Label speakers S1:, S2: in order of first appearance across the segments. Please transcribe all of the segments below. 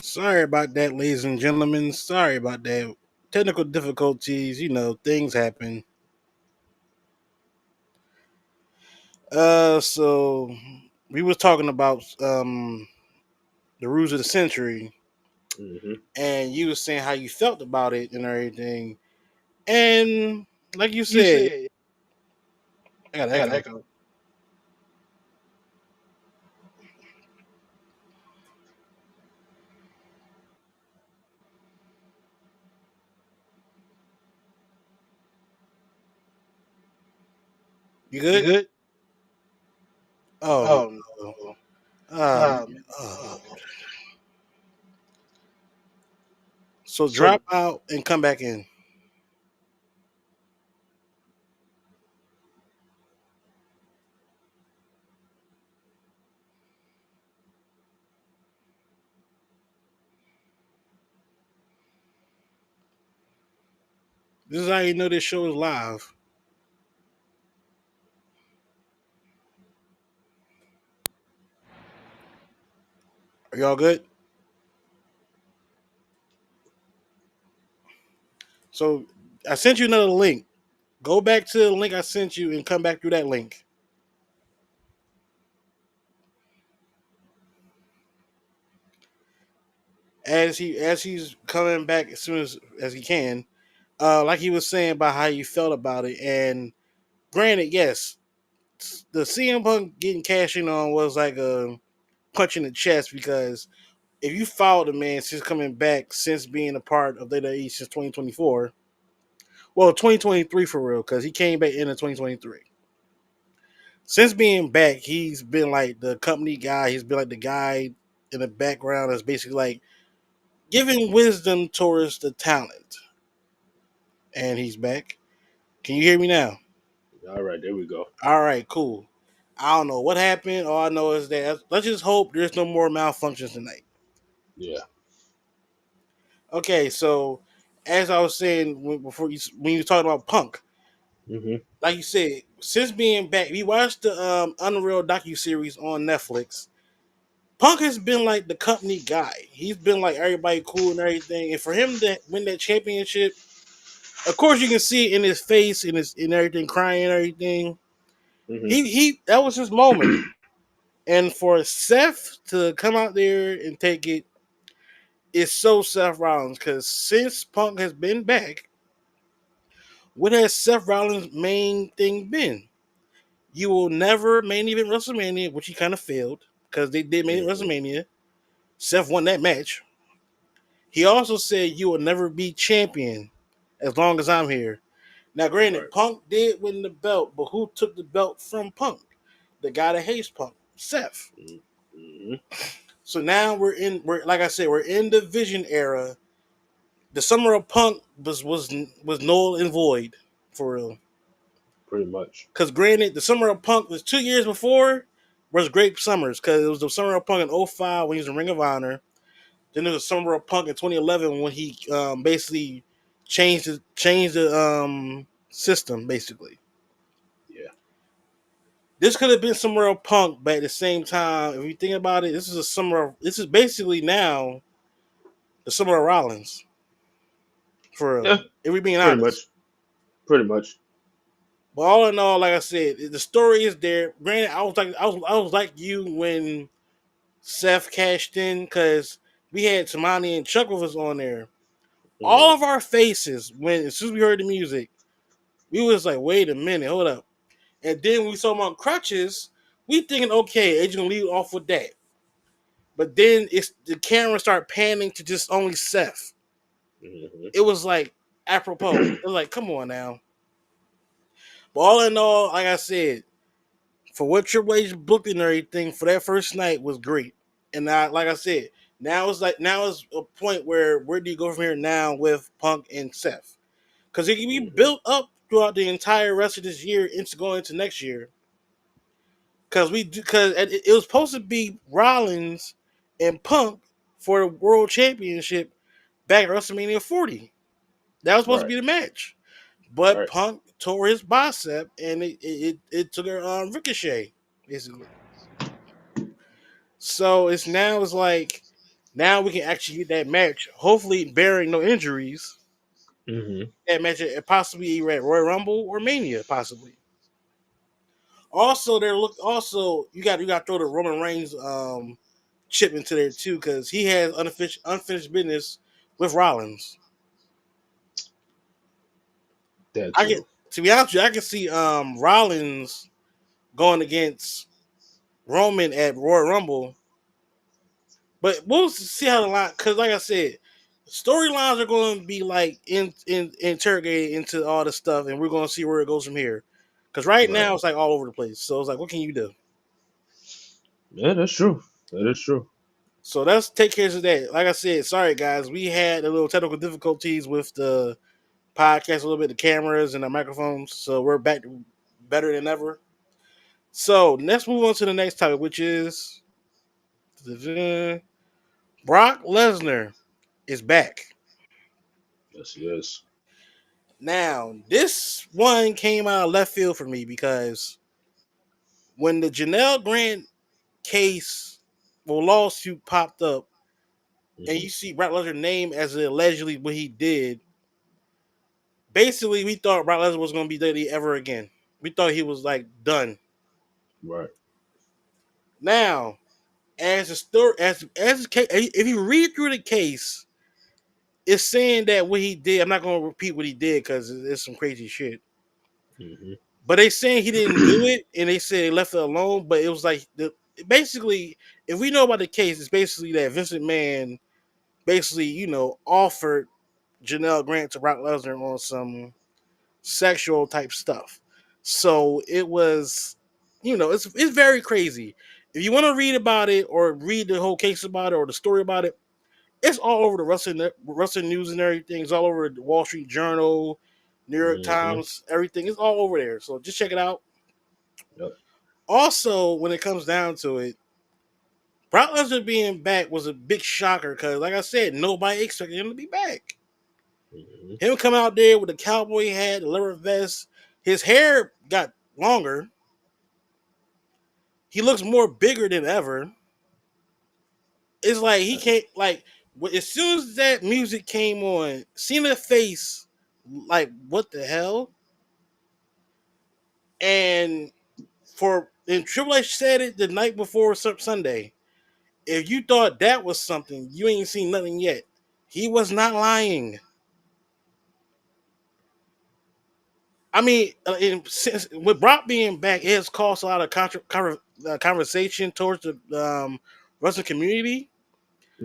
S1: Sorry about that, ladies and gentlemen. Sorry about that. Technical difficulties, things happen. So we was talking about the rules of the century,
S2: Mm-hmm.
S1: and you was saying how you felt about it and everything. And like you said, I got an echo. You
S2: You
S1: good?
S2: good?
S1: Oh
S2: Oh
S1: no.
S2: no.
S1: Um,
S2: Um,
S1: uh,
S2: uh,
S1: so
S2: so
S1: drop out and come back in. This is how you know this show is live. Are y'all good? So I sent you another link. Go back to the link I sent you and come back through that link. As he's coming back as soon as he can, like he was saying about how you felt about it. And granted, yes, the CM Punk getting cashing on was like a punch in the chest because if you follow the man since coming back since being a part of WWE since 2024, well 2023 for real because he came back in 2023. Since being back, he's been like the company guy. He's been like the guy in the background that's basically like giving wisdom towards the talent. And he's back. Can you hear me now?
S2: all right, there we go.
S1: All right, cool. I don't know what happened. All I know is that let's just hope there's no more malfunctions tonight.
S2: Yeah.
S1: Okay, so as I was saying when you were talking about Punk,
S2: Mm-hmm.
S1: like you said, since being back, we watched the Unreal docu series on Netflix. Punk has been like the company guy. He's been like everybody cool and everything. And for him to win that championship, of course you can see it in his face and his in everything, crying and everything.
S2: Mm-hmm.
S1: He that was his moment. And for Seth to come out there and take it is so Seth Rollins because since Punk has been back, what has Seth Rollins' main thing been? You will never main event WrestleMania, which he kind of failed because they did main event
S2: Mm-hmm.
S1: WrestleMania. Seth won that match. He also said you will never be champion as long as I'm here. Now,
S2: Right.
S1: granted, Punk did win the belt, but who took the belt from Punk? The guy that hates Punk, Seth.
S2: Mm-hmm.
S1: So now we're like I said, we're in the Vision era. The summer of Punk was null and void for real.
S2: Pretty much.
S1: Because granted, the summer of Punk was 2 years before was Great Summers because it was the summer of Punk in '05 when he was in Ring of Honor. Then there was the summer of Punk in 2011 when he basically changed the system basically.
S2: Yeah.
S1: This could have been summer of Punk, but at the same time, if you think about it, this is basically now the summer of Rollins for real.
S2: Yeah.
S1: If we're being
S2: Pretty much.
S1: honest.
S2: Pretty much.
S1: But all in all, like I said, the story is there. Granted, I was like you when Seth cashed in because we had Tamani and Chuck with us on there. All
S2: Mm-hmm.
S1: of our faces when as soon as we heard the music, we was like, wait a minute, hold up. And then we saw him on crutches. We thinking, okay, they just gonna leave off with that. But then it's the camera started panning to just only Seth.
S2: Mm-hmm.
S1: It was like apropos. It was like, come on now. But all in all, like I said, for what Triple H booked and everything for that first night was great. And like I said, now it's a point where do you go from here now with Punk and Seth? Because it can be
S2: Mm-hmm.
S1: built up throughout the entire rest of this year into going into next year. because it was supposed to be Rollins and Punk for the World Championship back at WrestleMania 40. That was supposed to
S2: Right.
S1: be the match, but
S2: Right.
S1: Punk tore his bicep and it took a ricochet basically. So it's like now we can actually get that match, hopefully bearing no injuries.
S2: Hmm.
S1: That match possibly either at Royal Rumble or Mania, possibly. Also, you got to throw the Roman Reigns chip into there too because he has unfinished business with Rollins.
S2: That
S1: I get
S2: too.
S1: to be honest with you, I can see Rollins going against Roman at Royal Rumble, but we'll see how the line. Because like I said, storylines are going to be like interrogated into all this stuff, and we're going to see where it goes from here. Because right
S2: Right.
S1: now it's like all over the place. So it's like, what can you do?
S2: Yeah, that's true. That is true.
S1: So let's take care of that. Like I said, sorry guys, we had a little technical difficulties with the podcast, a little bit, the cameras and the microphones. So we're back to better than ever. So let's move on to the next topic, which is Brock Lesnar is back.
S2: Yes, he is.
S1: Now, this one came out of left field for me because when the Janelle Grant case or lawsuit popped up, and
S2: Hmm.
S1: you see Brock Lesnar name as allegedly what he did, basically we thought Brock Lesnar was going to be deadly ever again. We thought he was like done.
S2: Right.
S1: Now, as a story, as a case, if you read through the case, it's saying that what he did. I'm not going to repeat what he did because it's some crazy shit.
S2: Hmm.
S1: But they saying he didn't do it, and they said they left it alone. But it was like basically, if we know about the case, it's basically that Vincent Mann basically, offered Janelle Grant to Brock Lesnar on some sexual type stuff. So it was, it's very crazy. If you want to read about it or read the whole case about it or the story about it, it's all over the wrestling news and everything. It's all over the Wall Street Journal, New York
S2: Hmm.
S1: Times, everything. It's all over there. So just check it out.
S2: Yep.
S1: Also, when it comes down to it, Brock Lesnar being back was a big shocker because, like I said, nobody expected him to be back.
S2: Hmm.
S1: Him come out there with the cowboy hat, the leather vest, his hair got longer. He looks more bigger than ever. It's like he can't like as soon as that music came on, Cena face like what the hell? And Triple H said it the night before Sunday. If you thought that was something, you ain't seen nothing yet. He was not lying. I mean, with Brock being back, it has caused a lot of conversation towards the wrestling community.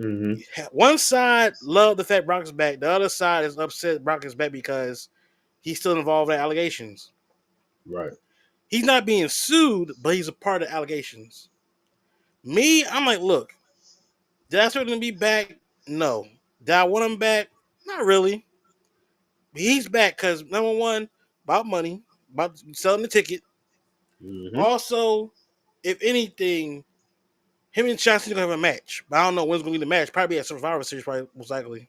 S2: Hmm.
S1: One side loved the fact Brock is back. The other side is upset Brock is back because he's still involved in allegations.
S2: Right.
S1: He's not being sued, but he's a part of the allegations. Me, I'm like, look, did I expect him to be back? No. Did I want him back? Not really. But he's back because number one, about money, about selling the ticket.
S2: Hmm.
S1: Also, if anything, him and John Cena gonna have a match. But I don't know when's gonna be the match. Probably at Survivor Series, probably most likely.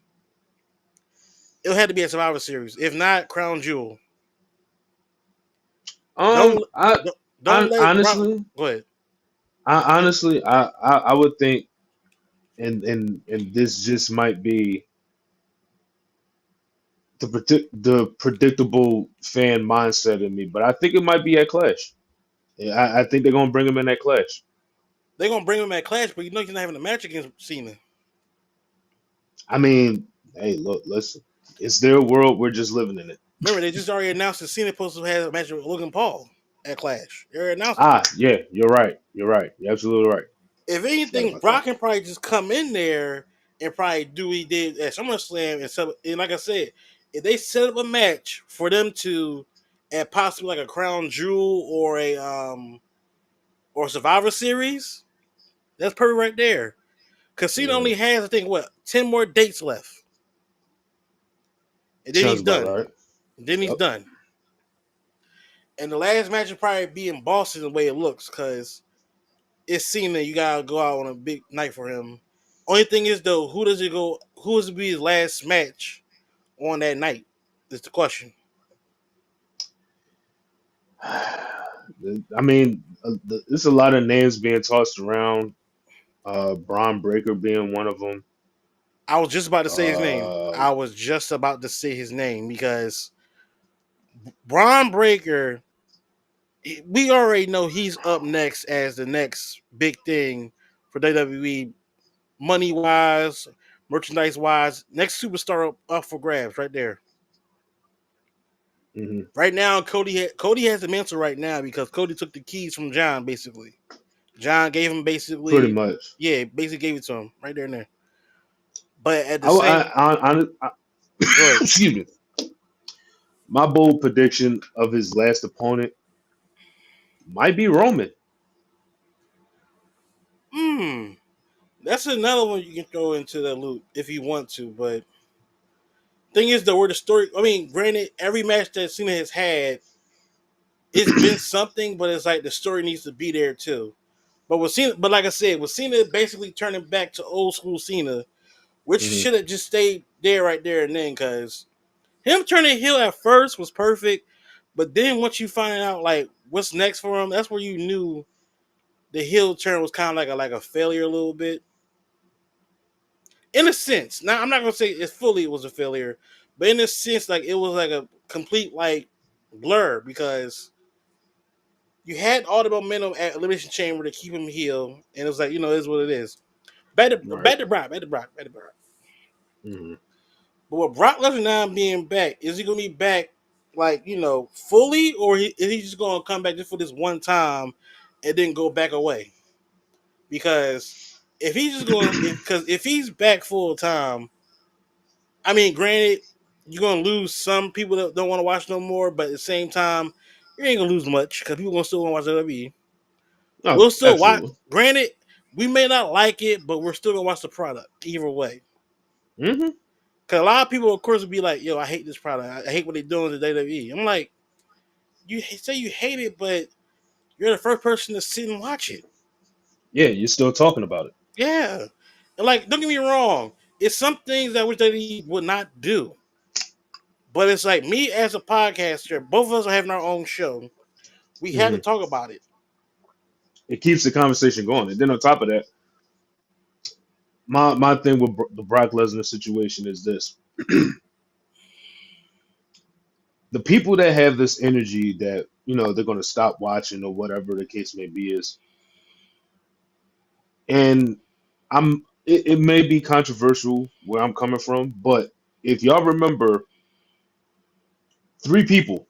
S1: It'll have to be at Survivor Series. If not, Crown Jewel. Don't
S2: I,
S1: don't let Brock
S2: honestly,
S1: go ahead.
S2: I would think, and this just might be the predictable fan mindset in me, but I think it might be at Clash. Yeah, I think they're gonna bring him in at Clash.
S1: They're gonna bring him at Clash, but he's not having a match against Cena.
S2: I mean, hey, look, listen, it's their world. We're just living in it.
S1: Remember, they just already announced that Cena supposed to have a match with Logan Paul at Clash. They already announced it.
S2: Ah, yeah, you're right. You're right. You're absolutely right.
S1: If
S2: Forgot
S1: anything,
S2: about that.
S1: Brock can probably just come in there and probably do what he did at SummerSlam and like I said, if they set up a match for them to at possibly like a Crown Jewel or Survivor Series, that's perfect right there. Cause Cena
S2: Yeah,
S1: only has I think what 10 more dates left, and then
S2: sounds
S1: he's
S2: about
S1: done.
S2: right.
S1: And then he's
S2: Yep.
S1: done. And the last match will probably be in Boston the way it looks, cause it's Cena. You gotta go out on a big night for him. Only thing is though, who does it go? Who is to be his last match on that night? Is the question.
S2: I mean, there's a lot of names being tossed around. Braun Breaker being one of them.
S1: I was just about to say his name.
S2: Uh,
S1: I was just about to say his name because Braun Breaker, we already know he's up next as the next big thing for WWE, money wise, merchandise wise. Next superstar up for grabs right there.
S2: mhm,
S1: Right now, Cody has the mantle right now because Cody took the keys from John basically. John gave him
S2: pretty
S1: basically,
S2: much.
S1: yeah, basically gave it to him right there and there. But at the
S2: I, I,
S1: same,
S2: I
S1: go ahead.
S2: excuse me. My bold prediction of his last opponent might be Roman.
S1: Hmm, that's another one you can throw into the loop if you want to. But thing is, though, where the story. I mean, granted, every match that Cena has had, it's been something, but it's like the story needs to be there too. But with Cena, but like I said, with Cena basically turning back to old school Cena, which
S2: Hmm.
S1: should have just stayed there right there and then, because him turning heel at first was perfect, but then once you find out like what's next for him, that's where you knew the heel turn was kind of like a failure a little bit, in a sense. Now I'm not gonna say it was a failure, but in a sense, like it was like a complete like blur because you had all the momentum at Elimination Chamber to keep him heel, and it was like it is what it is.
S2: Right.
S1: Back to Brock.
S2: Hmm.
S1: But with Brock Lesnar now being back, is he gonna be back like fully, or is he just gonna come back just for this one time and then go back away? Because if he's just going, if he's back full time, I mean, granted, you're gonna lose some people that don't want to watch no more, but at the same time, you ain't gonna lose much because people gonna still want to watch WWE.
S2: Oh,
S1: We'll still watch.
S2: absolutely.
S1: Granted, we may not like it, but we're still gonna watch the product either way.
S2: Hmm.
S1: Cause a lot of people, of course, will be like, "Yo, I hate this product. I hate what they're doing to WWE." I'm like, you say you hate it, but you're the first person to sit and watch it.
S2: Yeah, you're still talking about it.
S1: Yeah, and like, don't get me wrong, it's some things that which WWE would not do, but it's like me as a podcaster, both of us are having our own show. We had to
S2: Hmm.
S1: talk about it.
S2: It keeps the conversation going. And then on top of that, my thing with the Brock Lesnar situation is this: the people that have this energy that they're going to stop watching or whatever the case may be is, and it may be controversial where I'm coming from, but if y'all remember, three people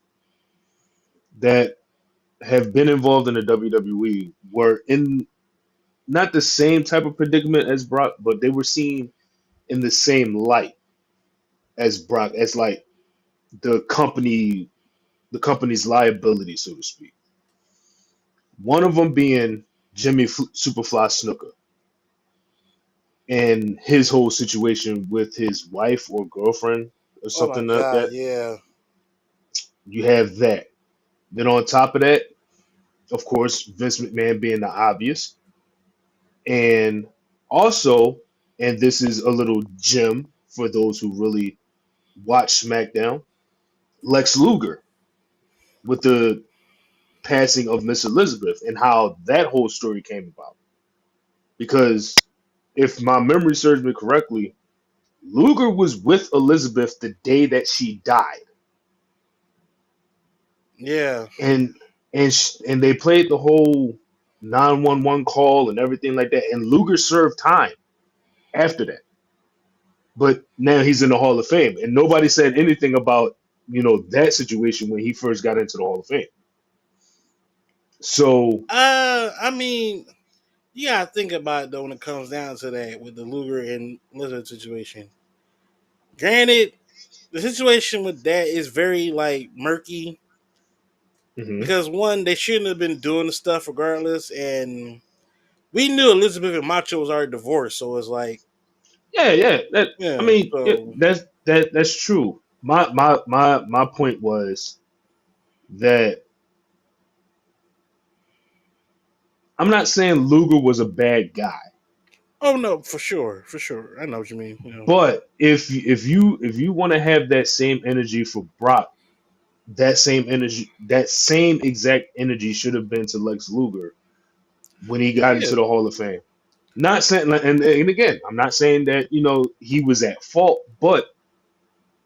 S2: that have been involved in the WWE were in not the same type of predicament as Brock, but they were seen in the same light as Brock, as like the company, the company's liability, so to speak. One of them being Jimmy Superfly Snooker and his whole situation with his wife or girlfriend or
S1: Oh my
S2: something like
S1: god,
S2: that.
S1: yeah.
S2: You have that. Then on top of that, of course, Vince McMahon being the obvious, and also, and this is a little gem for those who really watch SmackDown, Lex Luger with the passing of Miss Elizabeth and how that whole story came about. Because if my memory serves me correctly, Luger was with Elizabeth the day that she died,
S1: Yeah.
S2: and and they played the whole 911 call and everything like that, and Luger served time after that. But now he's in the Hall of Fame, and nobody said anything about that situation when he first got into the Hall of Fame. So,
S1: I mean, you gotta think about it though when it comes down to that with the Luger and Lizard situation. Granted, the situation with that is very like murky
S2: mhm.
S1: because one, they shouldn't have been doing the stuff regardless, and we knew Elizabeth and Macho was already divorced, so it's like,
S2: Yeah, yeah. That I
S1: yeah,
S2: mean, yeah,
S1: so
S2: that's true. My point was that I'm not saying Luger was a bad guy,
S1: Oh no, for sure. I know what you mean. You know,
S2: but if you want to have that same energy for Brock, that same exact energy should have been to Lex Luger when he got
S1: yeah.
S2: into the Hall of Fame. Not saying, and again, I'm not saying that he was at fault, but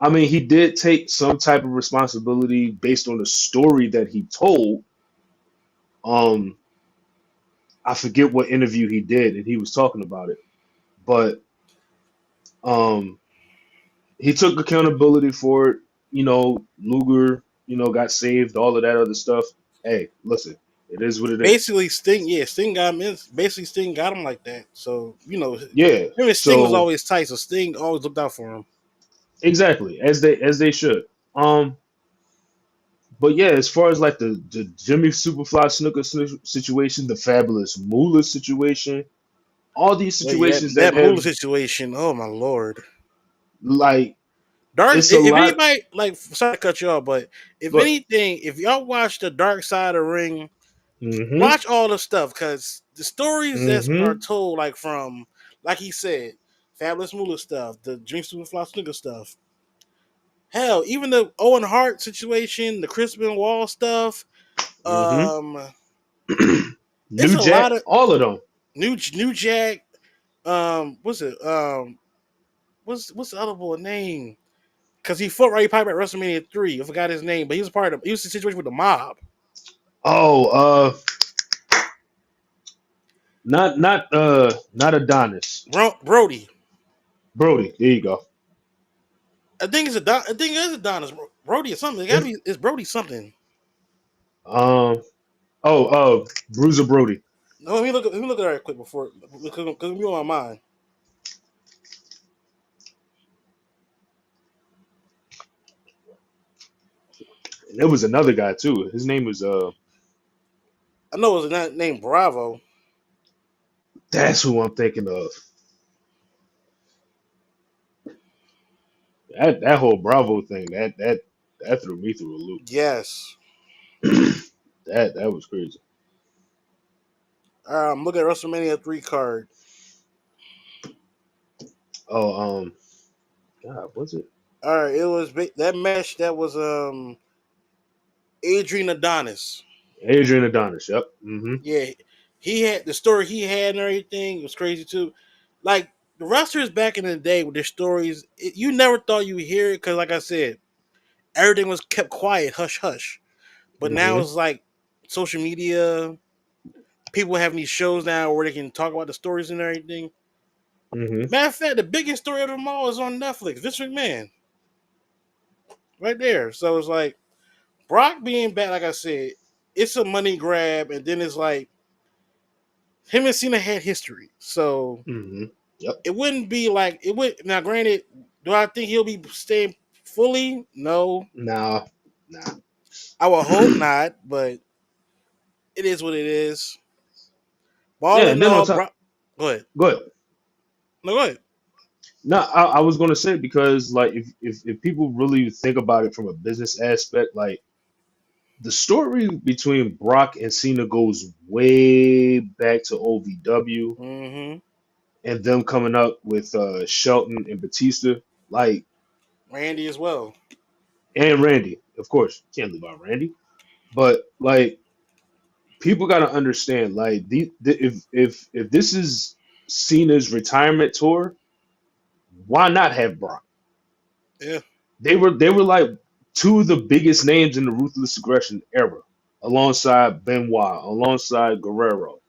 S2: I mean he did take some type of responsibility based on the story that he told. Um, I forget what interview he did, and he was talking about it, but um, he took accountability for it. Luger, got saved, all of that other stuff. Hey, listen, it is what it is.
S1: Basically, Sting. Yeah, Sting got him. Basically, Sting got him like that. So him
S2: Yeah.
S1: and Sting was
S2: So
S1: always tight. So Sting always looked out for him.
S2: exactly as they should. But yeah, as far as like the Jimmy Superfly Snooker situation, the Fabulous Moolah situation, all these
S1: Well, yeah,
S2: situations that
S1: that Moolah
S2: have
S1: situation. Oh my lord.
S2: like
S1: Dark.
S2: it's a
S1: If
S2: lot.
S1: anybody like, sorry to cut you off, but if
S2: But
S1: anything, if y'all watch the Dark Side of Ring,
S2: mm-hmm,
S1: watch all the stuff because the stories that are
S2: mm-hmm,
S1: told, like from, like he said, Fabulous Moolah stuff, the Drink Superfly Snooker stuff. Hell, even the Owen Hart situation, the Crispin Wall stuff.
S2: mm-hmm.
S1: Um, it's
S2: New
S1: a
S2: Jack,
S1: lot of
S2: all of them.
S1: New Jack. What's it? What's the other boy name? Because he fought Roddy Piper at WrestleMania 3. I forgot his name, but he was part of. He was in a situation with the mob.
S2: Oh, not Adonis.
S1: Brody.
S2: Brody. There you go.
S1: I think it's Adon. I think it's Adonis. Brody or something. It gotta
S2: It's
S1: be. It's Brody something.
S2: um oh Bruiser Brody.
S1: No, let me look at that quick before because we on my mind.
S2: And there was another guy too. His name was
S1: I know it was not named Bravo.
S2: that's who I'm thinking of. That whole Bravo thing that threw me through a loop.
S1: Yes.
S2: That was crazy.
S1: Look at WrestleMania 3 card.
S2: Oh God, was it
S1: All right, it was that match that was Adrian Adonis.
S2: Adrian Adonis? Yep. Mm-hmm.
S1: Yeah, he had the story he had and everything. It was crazy too. Like the wrestlers back in the day with their stories, you never thought you would hear it because, like I said, everything was kept quiet, hush hush. But now
S2: Mm-hmm.
S1: it's like social media. People having these shows now where they can talk about the stories and everything.
S2: Mm-hmm.
S1: Matter of fact, the biggest story of them all is on Netflix. Vince McMahon, right there. So it's like Brock being back. Like I said, it's a money grab, and then it's like him and Cena had history, so
S2: Mm-hmm. Yep.
S1: it wouldn't be like it would. Now, granted, do I think he'll be staying fully? No,
S2: Nah, nah.
S1: I would hope not, but it is what it is. All
S2: Yeah,
S1: in
S2: and then on
S1: all,
S2: top,
S1: Brock. Go ahead.
S2: go ahead.
S1: No, go ahead.
S2: No, I was gonna say because like if people really think about it from a business aspect, like the story between Brock and Cena goes way back to OVW
S1: Mm-hmm.
S2: and them coming up with Shelton and Batista, like
S1: Randy as well.
S2: and Randy, of course, can't leave out Randy, but like people got to understand, like if this is Cena's retirement tour, why not have Brock?
S1: Yeah,
S2: They were like two of the biggest names in the ruthless aggression era, alongside Benoit, alongside Guerrero,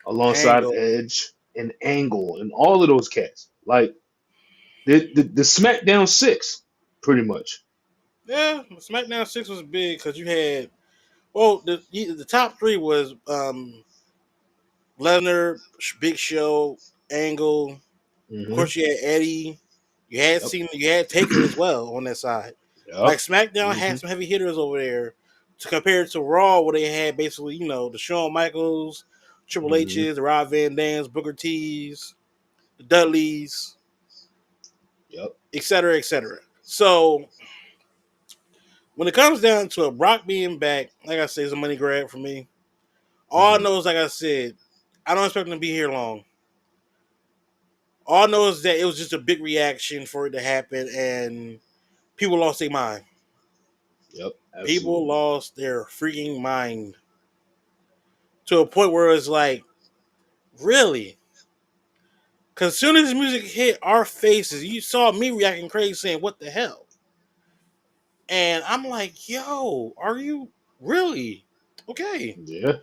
S2: alongside
S1: Angle.
S2: Edge and Angle, and all of those cats. Like the SmackDown Six, pretty much.
S1: Yeah, SmackDown 6 was big because you had well the top three was Lesnar, Big Show, Angle. Of
S2: Hmm.
S1: course, you had Eddie. You had
S2: Yep.
S1: Cena. You had Taker as well on that side. Like
S2: Yep.
S1: SmackDown
S2: Hmm.
S1: had some heavy hitters over there to compare it to Raw, where they had basically the Shawn Michaels, Triple
S2: Hmm.
S1: H's, the Rob Van Dams, Booker T's, the Dudleys,
S2: Yep.
S1: etc., etc. So when it comes down to a Brock being back, like I said, it's a money grab for me. All I
S2: Hmm.
S1: know is, like I said, I don't expect him to be here long. All I know is that it was just a big reaction for it to happen, and people lost their mind.
S2: Yep,
S1: People
S2: absolutely.
S1: lost their freaking mind to a point where it's like, really? Because as soon as the music hit our faces, you saw me reacting crazy, saying, "What the hell?" And I'm like, "Yo, are you really okay?"
S2: Yeah.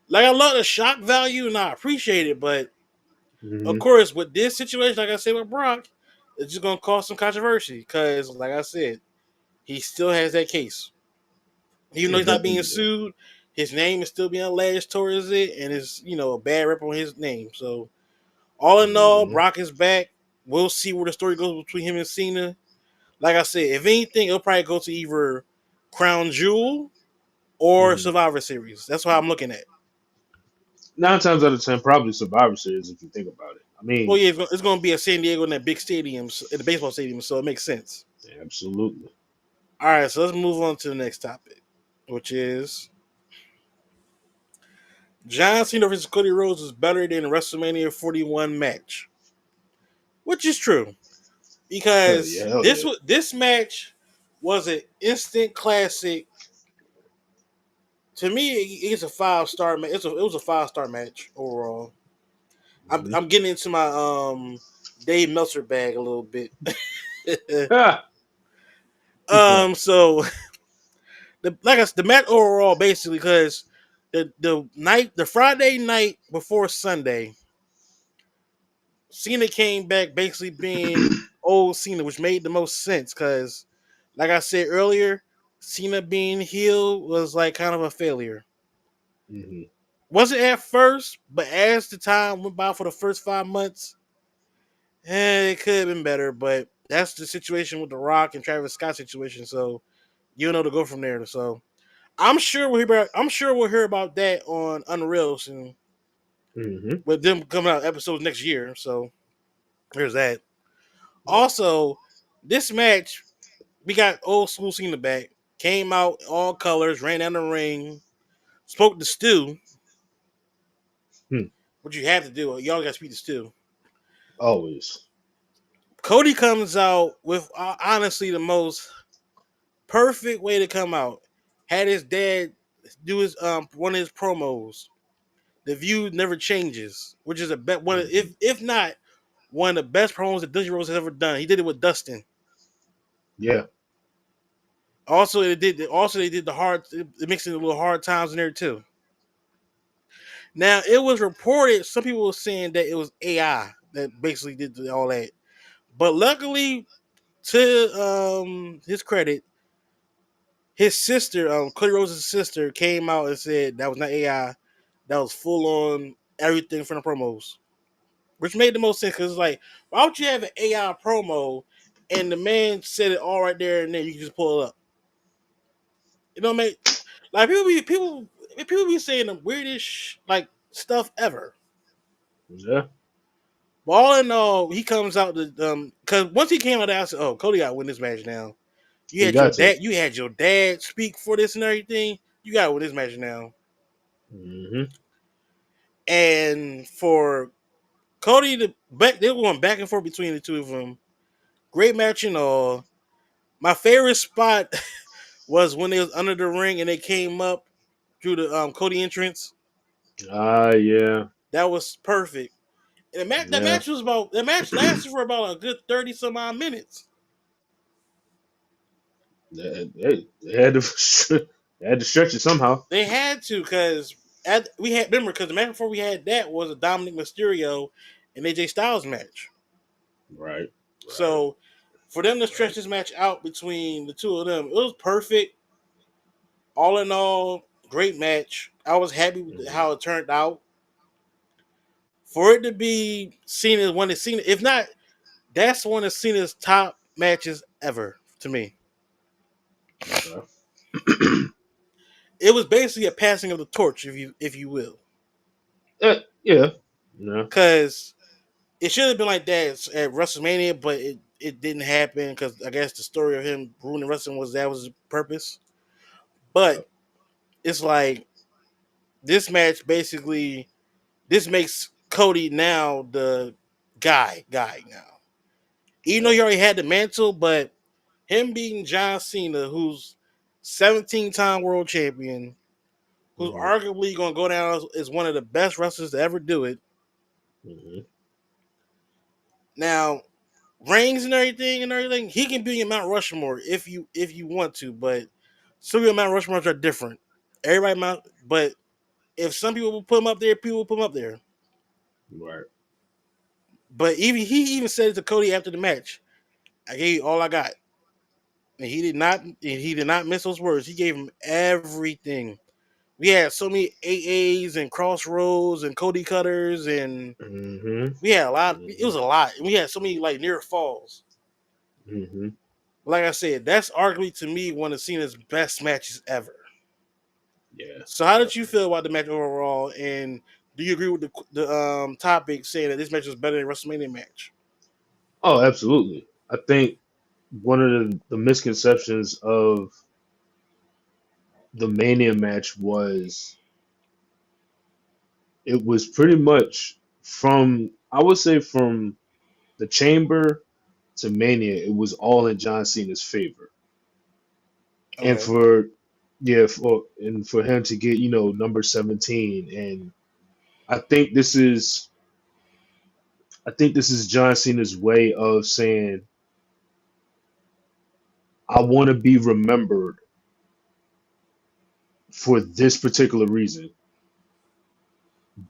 S1: Like I love the shock value and I appreciate it, but of
S2: Hmm.
S1: course, with this situation, like I said with Brock, it's just gonna cause some controversy. Because, like I said, he still has that case. Even though he's not being sued, his name is still being alleged towards it, and it's a bad rep on his name. So all in all,
S2: Hmm.
S1: Brock is back. We'll see where the story goes between him and Cena. Like I said, if anything, it'll probably go to either Crown Jewel or
S2: Hmm.
S1: Survivor Series. That's what I'm looking at.
S2: 9 times out of 10, probably Survivor Series if you think about it. I
S1: Well,
S2: mean,
S1: yeah, it's going to be at San Diego in that big stadium, in the baseball stadium, so it makes sense.
S2: absolutely.
S1: All right, so let's move on to the next topic, which is John Cena versus Cody Rhodes is better than WrestleMania 41 match, which is true
S2: Hell yeah,
S1: because
S2: hell yeah.
S1: this match was an instant classic. To me, it's a 5-star match. It was a 5-star match overall.
S2: Hmm.
S1: I'm getting into my Dave Meltzer bag a little bit.
S2: Ha! Yeah.
S1: So the match overall basically because the Friday night before Sunday, Cena came back basically being old Cena, which made the most sense because, like I said earlier, Cena being heel was like kind of a failure.
S2: Hmm.
S1: Wasn't at first, but as the time went by for the first 5 months, it could have been better. But that's the situation with The Rock and Travis Scott situation. So you know to go from there. So I'm sure we'll hear about that on Unreal soon
S2: Hmm.
S1: with them coming out episodes next year. So there's that.
S2: Yep.
S1: Also, this match we got old school Cena back. Came out all colors, ran down the ring, spoke to Stu,
S2: Hmm.
S1: which you have to do. Y'all got to speak to Stu.
S2: Always.
S1: Cody comes out with honestly the most perfect way to come out. Had his dad do his one of his promos. The view never changes, which is a bet one
S2: Hmm.
S1: if not one of the best promos that Dusty Rose has ever done. He did it with Dustin.
S2: Yeah.
S1: Also they did the hard it mixed in the little hard times in there too. Now it was reported some people were saying that it was AI that basically did all that, but luckily to his credit, his sister, Cody Rhodes' sister, came out and said that was not AI, that was full on everything from the promos, which made the most sense because it's like, why would you have an AI promo and the man said it all right there and then you can just pull it up? You know, make like people be saying the weirdest like stuff ever.
S2: Yeah.
S1: But all in all, he comes out to because once he came out, I said, "Oh, Cody got to win this match now."
S2: You got to.
S1: You had your dad speak for this and everything. You got to win this match now.
S2: Hmm.
S1: And for Cody to back, they were going back and forth between the two of them. Great match and all. My favorite spot was when they was under the ring and they came up through the Cody entrance.
S2: Ah, yeah.
S1: That was perfect. And
S2: Yeah.
S1: that match lasted for about a good 30 some odd minutes.
S2: They had to they had to stretch it somehow.
S1: They had to because we had remember because the match before we had that was a Dominic Mysterio and AJ Styles match.
S2: Right. Right.
S1: So for them to stretch
S2: Right.
S1: this match out between the two of them, it was perfect. All in all, great match. I was happy with
S2: Hmm.
S1: how it turned out. For it to be Cena one of Cena, if not, that's one of Cena's top matches ever to me.
S2: Okay.
S1: It was basically a passing of the torch, if you will,
S2: Yeah. Yeah.
S1: because it should have been like that at WrestleMania, but it didn't happen because I guess the story of him ruining wrestling was that was his purpose. But
S2: Yep.
S1: it's like this match basically this makes Cody now the guy now. Even though he
S2: Right.
S1: already had the mantle, but him being John Cena, who's 17-time world champion, who's
S2: Hmm.
S1: arguably going to go down as one of the best wrestlers to ever do it.
S2: Hmm.
S1: Now, rings and everything, he can be in Mount Rushmore if you want to, but some of Mount Rushmores are different. Everybody Mount, but if some people will put him up there, people will put him up there.
S2: Right.
S1: But even he even said it to Cody after the match. I gave you all I got. And he did not miss those words. He gave him everything. We had so many AAs and crossroads and Cody cutters and
S2: Hmm.
S1: we had a lot. It
S2: Hmm.
S1: was a lot. And we had so many like near falls.
S2: Hmm.
S1: Like I said, that's arguably to me one of Cena's best matches ever.
S2: Yeah,
S1: So how did you
S2: definitely.
S1: feel about the match overall? And do you agree with the topic saying that this match was better than WrestleMania match?
S2: Oh, absolutely. I think one of the misconceptions of the Mania match was it was pretty much from, I would say, from the Chamber to Mania, it was all in John Cena's favor. And
S1: Okay.
S2: for yeah, for him to get, number 17, and I think this is I think this is John Cena's way of saying I want to be remembered for this particular reason,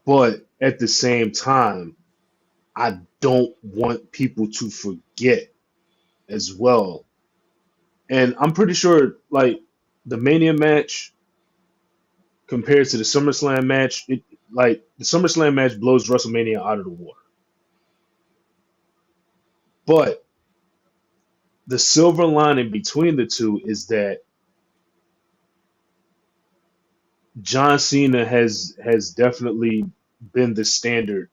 S2: but at the same time, I don't want people to forget as well. And I'm pretty sure, like, the Mania match compared to the SummerSlam match, the SummerSlam match blows WrestleMania out of the water. But the silver lining between the two is that John Cena has definitely been the standard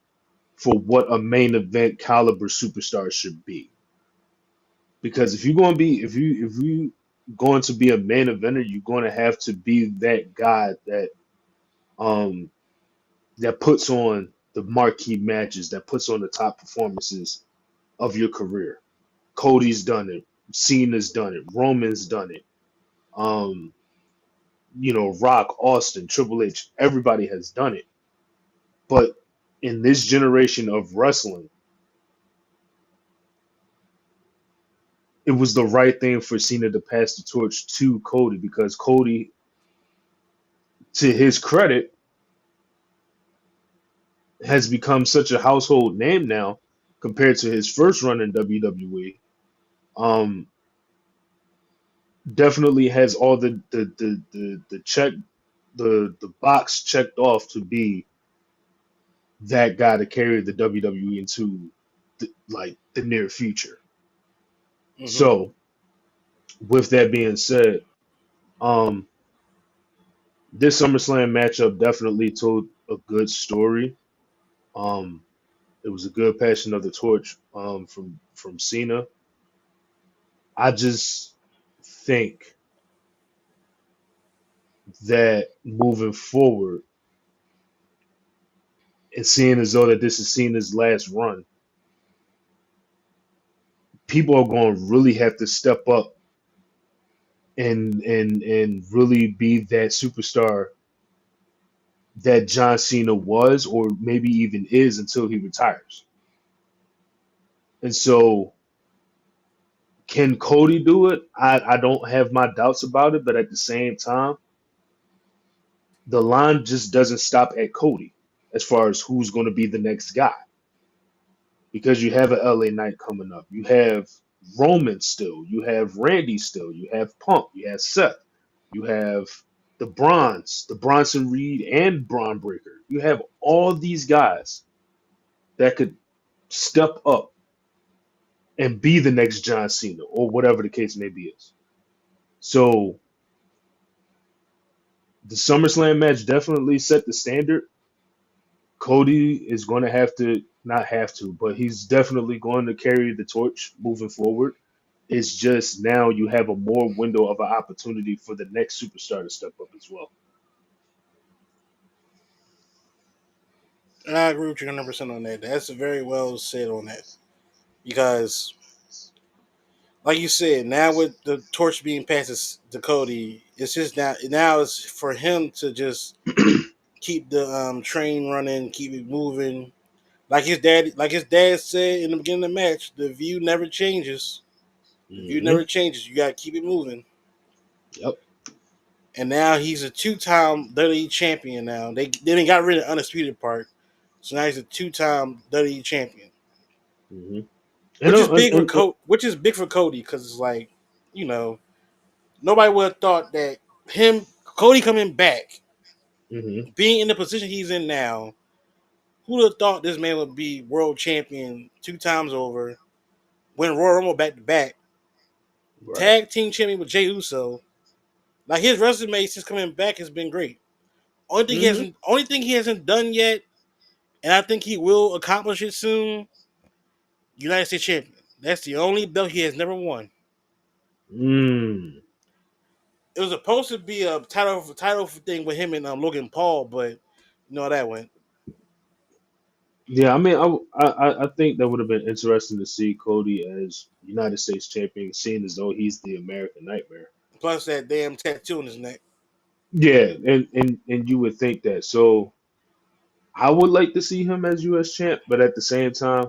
S2: for what a main event caliber superstar should be. Because if you going to be a main eventer, you're going to have to be that guy um that puts on the marquee matches, that puts on the top performances of your career. Cody's done it, Cena's done it, Roman's done it. Um, Rock, Austin, Triple H, everybody has done it. But in this generation of wrestling, it was the right thing for Cena to pass the torch to Cody because Cody, to his credit, has become such a household name now compared to his first run in WWE. Um, Definitely has all the check the box checked off to be that guy to carry the WWE into the near future.
S1: Mm-hmm.
S2: So with that being said, um, this SummerSlam matchup definitely told a good story. Um, it was a good passing of the torch from Cena. I just think that moving forward and seeing as though that this is Cena's last run, people are going to really have to step up and really be that superstar that John Cena was, or maybe even is until he retires. And so, can Cody do it? I don't have my doubts about it, but at the same time, the line just doesn't stop at Cody as far as who's going to be the next guy because you have an LA Knight coming up. You have Roman still. You have Randy still. You have Punk. You have Seth. You have the Bronson Reed and Braun Breaker. You have all these guys that could step up and be the next John Cena or whatever the case may be is. So the SummerSlam match definitely set the standard. Cody is going to have to not have to, but he's definitely going to carry the torch moving forward. It's just now you have a more window of an opportunity for the next superstar to step up as well.
S1: I agree with you 100% on that. That's very well said on that because, like you said, now with the torch being passed to Cody, it's just now it's for him to just keep the train running, keep it moving. Like his dad said in the beginning of the match, the view never changes. The view
S2: Hmm.
S1: never changes. You gotta keep it moving.
S2: Yep.
S1: And now he's a two-time WWE champion. Now they didn't got rid of the undisputed part, so now he's a two-time WWE champion,
S2: Hmm. And,
S1: which is
S2: and,
S1: big for
S2: and, and
S1: Which is big for Cody because it's like, you know, nobody would have thought that Cody coming back,
S2: hmm.
S1: being in the position he's in now. Who would have thought this man would be world champion two times over, win Royal Rumble back to back,
S2: Right.
S1: tag team champion with Jey Uso. Like his resume since coming back has been great.
S2: Hmm.
S1: Only thing he hasn't done yet, and I think he will accomplish it soon. United States champion. That's the only belt he has never won.
S2: Mm.
S1: It was supposed to be a title thing with him and Logan Paul, but you know how that went.
S2: Yeah, I mean, I think that would have been interesting to see Cody as United States champion, seeing as though he's the American Nightmare.
S1: Plus that damn tattoo on his neck.
S2: Yeah, and you would think that. So I would like to see him as U.S. champ, but at the same time,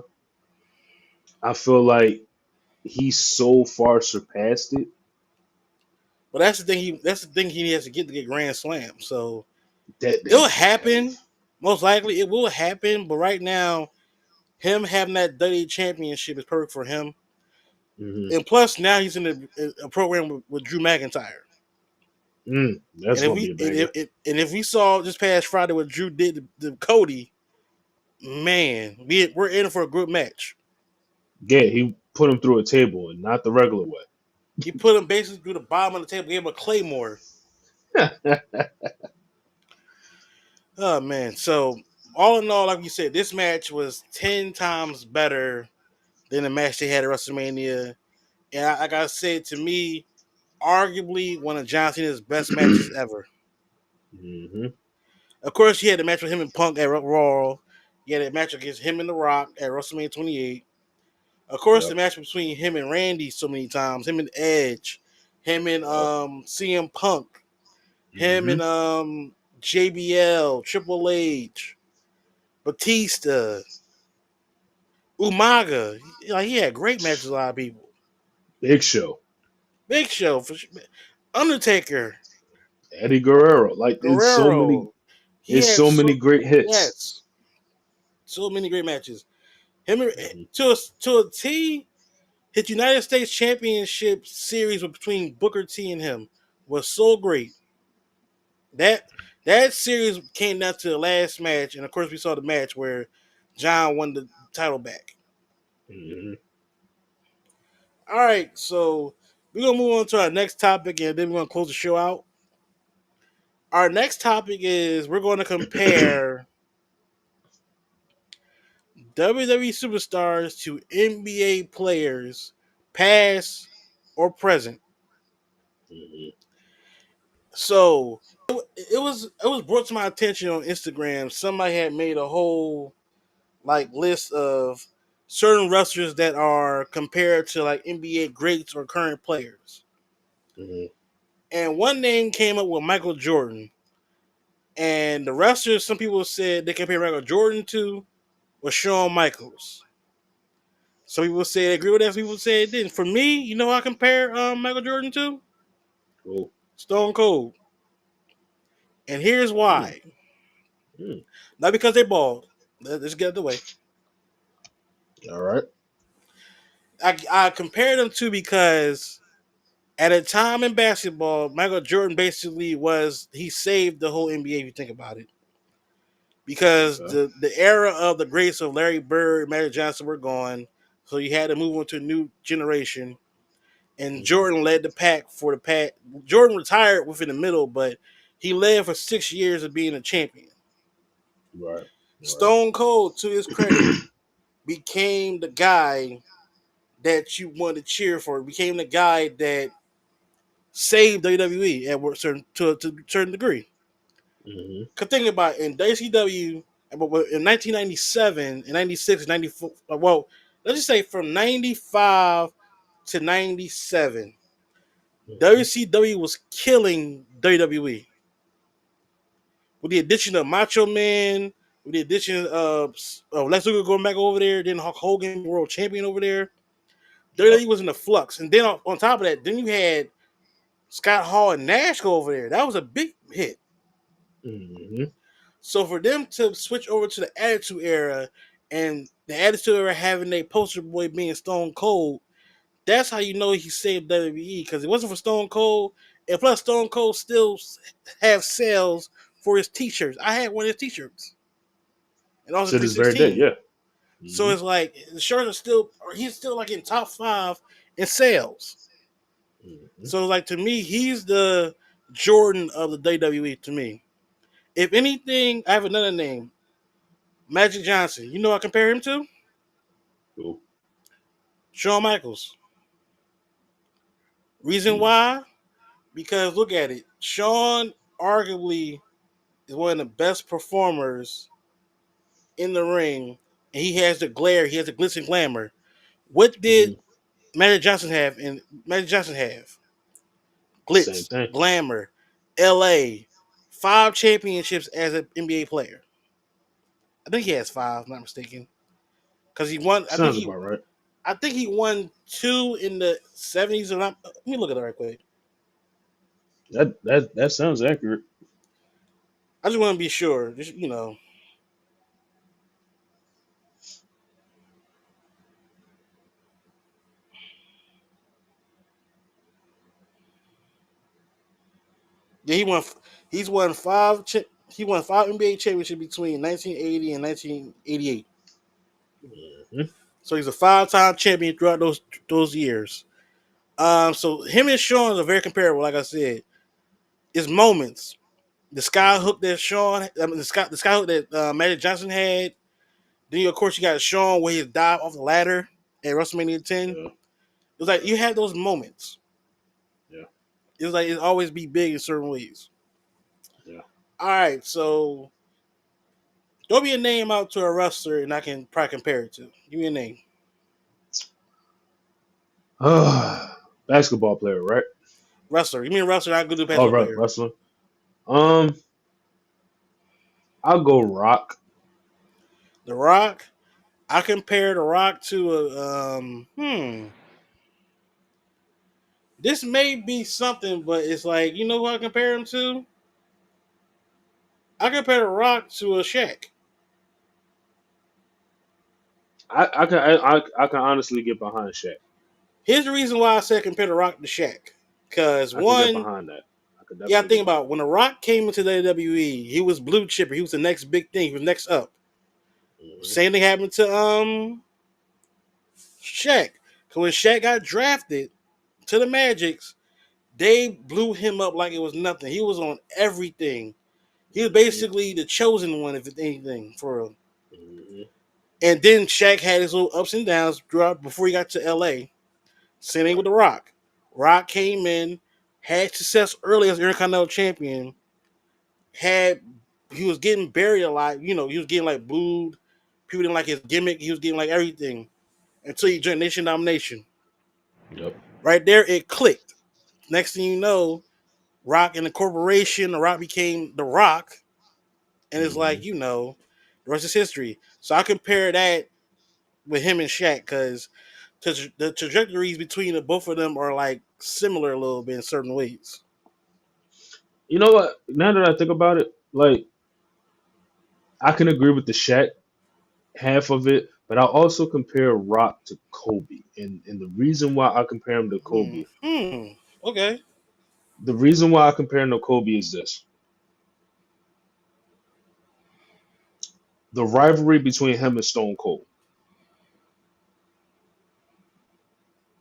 S2: I feel like he's so far surpassed it
S1: But that's the thing he has to get Grand Slam. So it'll
S2: that
S1: happen. Most likely it will happen. But right now, him having that WWE championship is perfect for him.
S2: hmm.
S1: And plus now he's in a program with Drew McIntyre.
S2: That's
S1: And if
S2: gonna
S1: we
S2: be a banger.
S1: and if we saw this past Friday what Drew did to Cody, man, we're in for a good match.
S2: Yeah, he put him through a table and not the regular way.
S1: He put him basically through the bottom of the table, gave him a claymore. Oh man. So all in all, like you said, this match was 10 times better than the match they had at WrestleMania. And like I said, to me, arguably one of John Cena's best matches ever.
S2: Hmm.
S1: Of course, he had the match with him and Punk at Raw. He had a match against him and The Rock at WrestleMania 28. Of course, the
S2: Yep.
S1: match between him and Randy so many times, him and Edge, him and
S2: Yep.
S1: CM Punk, him
S2: Hmm.
S1: and JBL, Triple H, Batista, Umaga. Like he had great matches with a lot of people.
S2: Big Show,
S1: Big Show for sure. Undertaker,
S2: Eddie Guerrero. Like
S1: Guerrero. He
S2: it's
S1: had
S2: so many great hits.
S1: yes, so many great matches. Him
S2: Hmm.
S1: to a T. His United States Championship series between Booker T and him was so great. That that series came down to the last match, and of course we saw the match where John won the title back.
S2: Hmm.
S1: All right, so we're gonna move on to our next topic, and then we're gonna close the show out. Our next topic is we're going to compare WWE superstars to NBA players, past or present.
S2: Hmm.
S1: So it was brought to my attention on Instagram. Somebody had made a whole like list of certain wrestlers that are compared to like NBA greats or current players.
S2: Hmm.
S1: And one name came up with Michael Jordan. And the wrestlers, some people said they compare Michael Jordan to was Shawn Michaels. Some people say they agree with that. Some people say it didn't. For me, you know who I compare Michael Jordan to?
S2: Cool.
S1: Stone Cold. And here's
S2: Mm.
S1: why.
S2: Mm.
S1: Not because they bald. Let's get out of the way.
S2: All right.
S1: I compare them to because at a time in basketball, Michael Jordan basically he saved the whole NBA if you think about it. Because
S2: Okay.
S1: the era of the greats of Larry Bird, Magic Johnson were gone. So you had to move on to a new generation. And
S2: Hmm.
S1: Jordan led the pack for the pack. Jordan retired within the middle, but he led for 6 years of being a champion.
S2: Right. Right.
S1: Stone Cold, to his credit, became the guy that you wanted to cheer for. Became the guy that saved WWE to a certain degree.
S2: Hmm.
S1: Cause think about it, in WCW But in 1997 and 96 and 94, well, let's just say from 95 to 97,
S2: Hmm.
S1: WCW was killing WWE with the addition of Macho Man, with the addition of Lex Luger going back over there, then Hulk Hogan world champion over there.
S2: Yep.
S1: WWE was in the flux, and then on top of that, then you had Scott Hall and Nash go over there. That was a big hit.
S2: Hmm.
S1: So for them to switch over to the Attitude Era, and the Attitude Era having a poster boy being Stone Cold, that's how you know he saved WWE. Because it wasn't for Stone Cold, and plus Stone Cold still have sales for his T-shirts. I had one of his T-shirts in Austin
S2: To this very day,
S1: 316.
S2: yeah.
S1: So
S2: Hmm.
S1: it's like the shirts are still, he's still like in top five in sales.
S2: Hmm.
S1: So like to me, he's the Jordan of the WWE. To me, if anything, I have another name, Magic Johnson. You know what I compare him to?
S2: Cool.
S1: Shawn Michaels. Reason
S2: Hmm.
S1: why? Because look at it. Shawn arguably is one of the best performers in the ring, and he has the glare, he has the glitz and glamour. What did
S2: Hmm.
S1: Magic Johnson have? And Magic Johnson have
S2: Same
S1: glitz,
S2: thing.
S1: glamour, LA, 5 championships as an NBA player. I think he has five, if I'm not mistaken. Because he won.
S2: Sounds about right.
S1: I think he won two in the '70s. Let me look at it right quick.
S2: That sounds accurate.
S1: I just want to be sure. Just yeah, he won. He's won five. He won 5 NBA championships between 1980 and 1988.
S2: Hmm.
S1: So he's a 5-time champion throughout those years. So him and Sean are very comparable. Like I said, it's moments. The sky
S2: Hmm.
S1: hook that Sean, I mean the sky hook that Magic Johnson had. Then of course you got Sean where he dive off the ladder at WrestleMania 10. It
S2: Yeah.
S1: was like
S2: Yeah.
S1: you had those moments.
S2: Yeah.
S1: It was like it always be big in certain ways.
S2: Yeah.
S1: All right, so throw me a name out to a wrestler and I can probably compare it to. Give me a name.
S2: Basketball player, right?
S1: Wrestler. Give me a wrestler. I could do
S2: All
S1: basketball
S2: right,
S1: player.
S2: wrestler. Um, I'll go Rock.
S1: The Rock. I compare The Rock to This may be something, but it's like you know who I compare him to. I compare The Rock to a Shaq.
S2: I can honestly get behind Shaq.
S1: Here's the reason why I said compare The Rock to Shaq. Because
S2: I can get
S1: one,
S2: behind that. I can
S1: you got to
S2: definitely
S1: think
S2: get
S1: about
S2: behind
S1: when The Rock came into the WWE, he was blue chipper. He was the next big thing. He was next up.
S2: that.
S1: Same thing happened to Shaq. Because when Shaq got drafted to the Magics, they blew him up like it was nothing. He was on everything. He was
S2: Hmm.
S1: basically the chosen one, if anything, for real.
S2: Hmm.
S1: And then Shaq had his little ups and downs throughout before he got to LA. Same thing with
S2: Right.
S1: The Rock. Rock came in, had success early as Intercontinental Champion, had he was getting buried a lot. He was getting like booed. People didn't like his gimmick. He was getting like everything until he joined Nation Domination.
S2: Yep.
S1: Right there, it clicked. Next thing you know, Rock and the corporation, The Rock became The Rock, and it's like
S2: Hmm.
S1: the rest is history. So I compare that with him and Shaq because the trajectories between the both of them are like similar a little bit in certain ways.
S2: You know what? Now that I think about it, like I can agree with the Shaq half of it, but I also compare Rock to Kobe, and the reason why I compare him to
S1: Hmm.
S2: Kobe,
S1: Okay.
S2: the reason why I compare him to Kobe is this: the rivalry between him and Stone Cold.